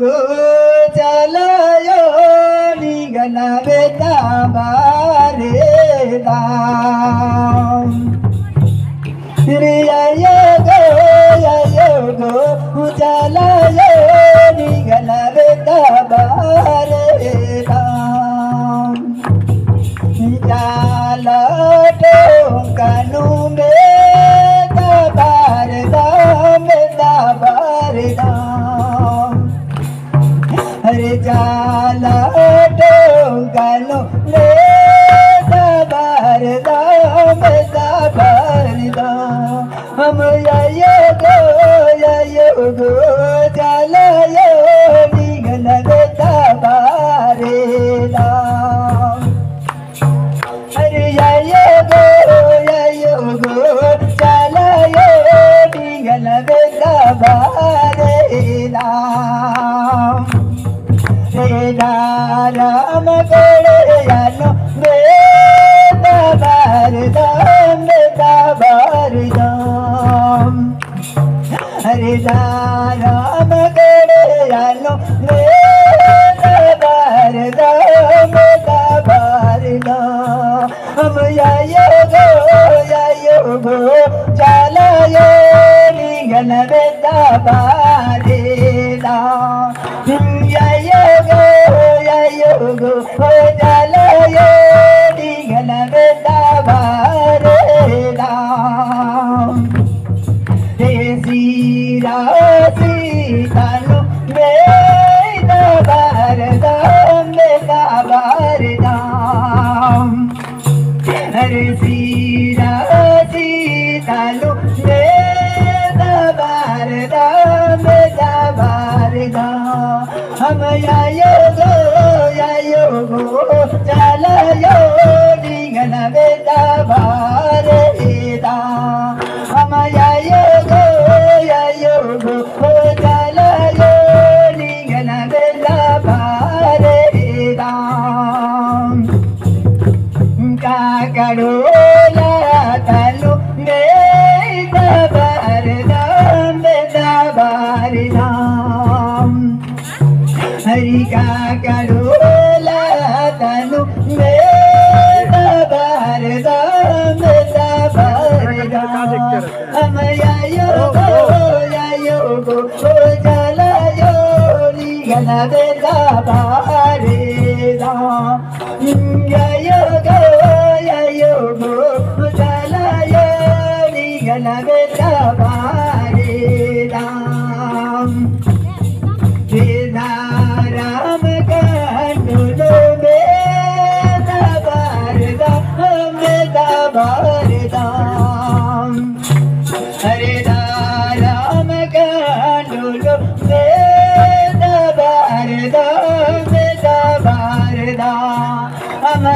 go chalayo nigana beta bare dam riya go chalayo nigana beta bare dam chala to kanu beta bare dam हरे जाला टोंगलो ले दबारदा दबारदा हम यो गो जाला यो निगन दबारेदा हरे यो गो जाला यो निगन दबारेदा राम कड़यानो बेटा बारदाम हरे राम कड़यानो बेटा बारदाम हम यो गो चलायो निगन बेटा बारेदा go chalayo nigana beta bare dam desira sitano beta bare dam hare sira sitano beta bare dam हम यो गो चलायो निगन बेटा बारेदा हम यो गो चलायो निगन बेटा बारेदा काकड़ोला तनु बेटा बारदा हरि का करोला तनु बेटा बारदा हम यो गो चलायो निगन बेटा बारेदा यो गो चलायो निगन बेटा बारेदा राम कांडो बेटा बारदा हरे राम कांडो बेटा बारदा हम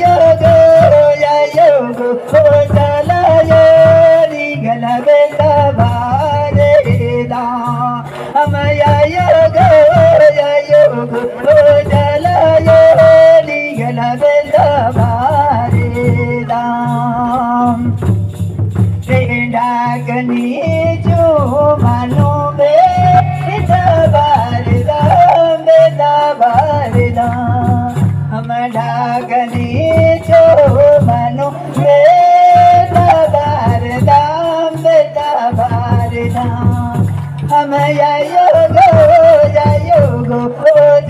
यो गो चलायो निगन बेटा बारेदा हम यो गो चलायो निगन बेटा बारेदा डाकनी जो मानो बेटा बारदा हम डाकनी जो मानो बेटा बारदा हम यो गो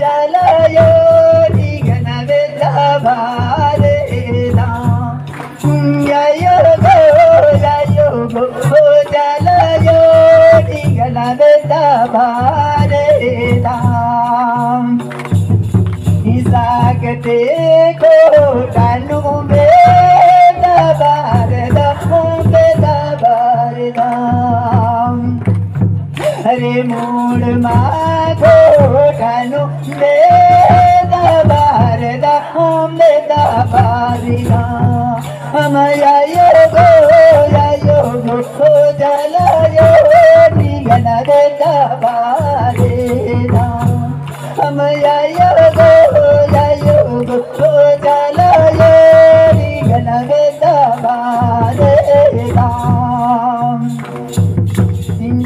चलायो निगन बेटा बारेदा यो गो चलायो निगन बेटा बारेदा सागते को कानू बेटा बारदा हरे मूड मागो कानू बेटा बारदा हम यो गो चलायो निगन बेटा बारेदा हम यो गो चलायो निगन बेटा बारेदा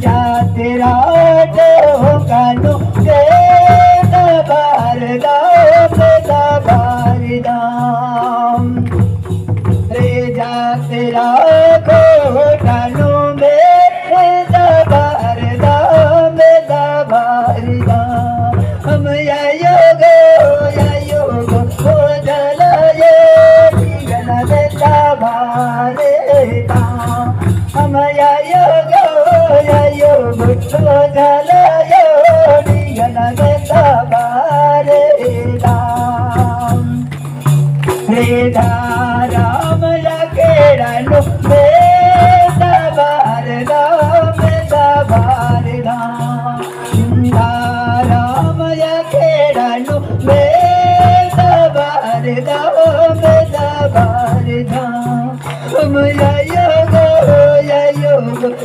जा तेरा कानो के दबार दाम दबार दाम रे जा तेरा कानो में दबार दाम दबार दाम हम या गो हो जलायो गला दे दबार दाम हम या गो हो जलायो गला दे दबार दाम रे राम केड़ानो दबार दाम दबार दाम राम केड़ानो दबार दाम दबार दाम हम या गो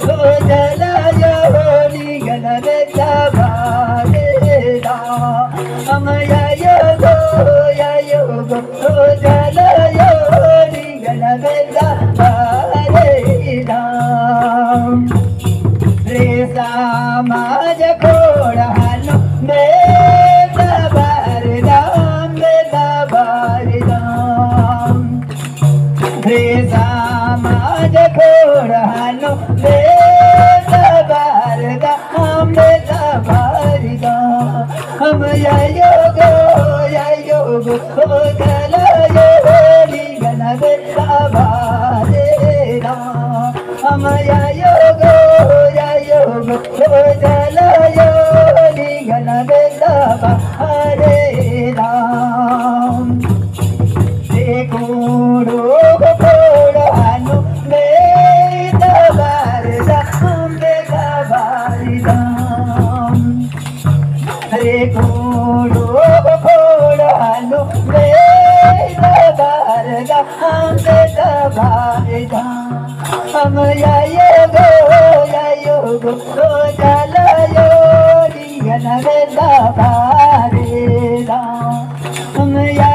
हो जलायो गला दे दबार दाम हम या गो हो जलायो गला दे दबार दाम रे समाज खोड़ानो दबार दाम दबार दाम रे समाज खोड़ानो दबार दाम दबार दाम हम या गो हो जलायो गला दे दबार दाम हम या गो हो जलायो गला दे दबार दाम कोड़ो कोड़ानो दबार दाम दबार दाम रे कोड़ो कोड़ानो दबार दाम दबार दाम हम या गो हो जलायो गला दे दबार दाम हम या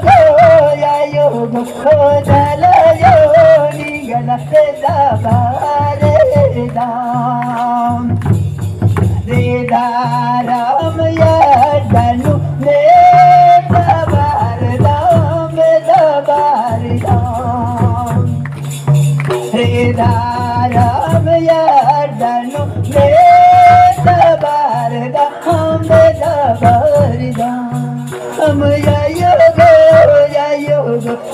गो हो जलायो गला दे दबार दाम रे राम डनु दबार दाम दबार दाम रे राम डनु दबार दाम दबार दाम हम या गो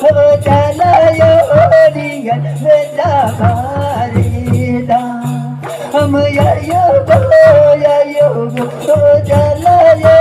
हो जलायो गला दबार दाम हम या गो हो जलायो